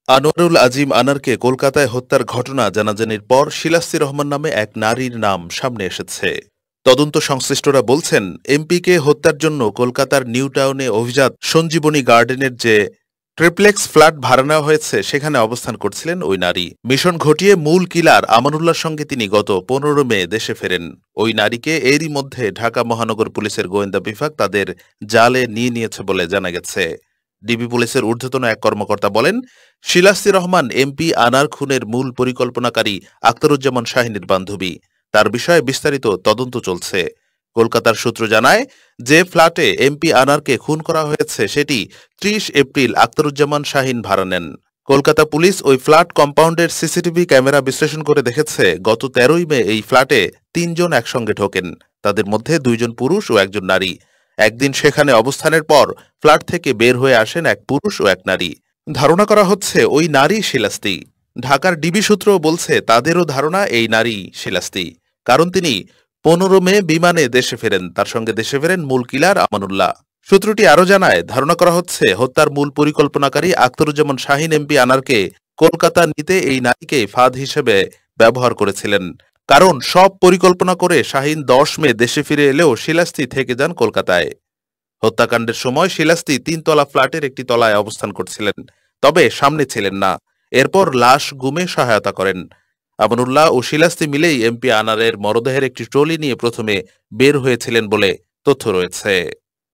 আনোয়ারুল আজিম আনারকে কলকাতায় হত্যার ঘটনা জানাজানির পর শিলাস্তি রহমান নামে এক নারীর নাম সামনে এসেছে। তদন্ত সংশ্লিষ্টরা বলছেন, এমপিকে হত্যার জন্য কলকাতার নিউ টাউনে অভিজাত সঞ্জীবনী গার্ডেনের যে ট্রিপ্লেক্স ফ্ল্যাট ভাড়া নেওয়া হয়েছে সেখানে অবস্থান করছিলেন ওই নারী। মিশন ঘটিয়ে মূল কিলার আমানুল্লাহর সঙ্গে তিনি গত 15 মে দেশে ফেরেন। ওই নারীকে এরই মধ্যে ঢাকা মহানগর পুলিশের গোয়েন্দা বিভাগ তাদের জালে নিয়ে নিয়েছে বলে জানা গেছে। ডিবি পুলিশের ঊর্ধ্বতন এক কর্মকর্তা বলেন, শিলাস্তি রহমান এমপি আনার খুনের মূল পরিকল্পনাকারী আখতারুজ্জামান শাহীনের বান্ধবী। তার বিষয়ে বিস্তারিত তদন্ত চলছে। কলকাতার সূত্র জানায়, যে ফ্ল্যাটে এমপি আনারকে খুন করা হয়েছে সেটি 30 এপ্রিল আখতারুজ্জামান শাহীন ভাড়া নেন। কলকাতা পুলিশ ওই ফ্ল্যাট কম্পাউন্ডের সিসিটিভি ক্যামেরা বিশ্লেষণ করে দেখেছে, গত 13 মে এই ফ্ল্যাটে 3 জন একসঙ্গে ঢোকেন। তাদের মধ্যে 2 জন পুরুষ ও 1 জন নারী। একদিন সেখানে অবস্থানের পর ফ্ল্যাট থেকে বের হয়ে আসেন এক পুরুষ ও এক নারী। ধারণা করা হচ্ছে ওই নারী শিলাস্তি। ঢাকার ডিবি সূত্র বলছে, তাদেরও ধারণা এই নারী শিলাস্তি, কারণ তিনি 15 মে বিমানে দেশে ফেরেন। তার সঙ্গে দেশে ফেরেন মূল কিলার আমানুল্লাহ। সূত্রটি আরও জানায়, ধারণা করা হচ্ছে হত্যার মূল পরিকল্পনাকারী আখতারুজ্জামান শাহীন এমপি আনারকে কলকাতা নিতে এই নারীকে ফাঁদ হিসেবে ব্যবহার করেছিলেন। কারণ সব পরিকল্পনা করে শাহীন 10 মে দেশে ফিরে এলেও শিলাস্তি থেকে যান কলকাতায়। হত্যাকাণ্ডের সময় শিলাস্তি 3 তলা ফ্ল্যাটের একটি তলায় অবস্থান করছিলেন, তবে সামনে ছিলেন না। এরপর লাশ গুমে সহায়তা করেন। আমানুল্লাহ ও শিলাস্তি মিলেই এমপি আনারের মরদেহের একটি ট্রলি নিয়ে প্রথমে বের হয়েছিলেন বলে তথ্য রয়েছে।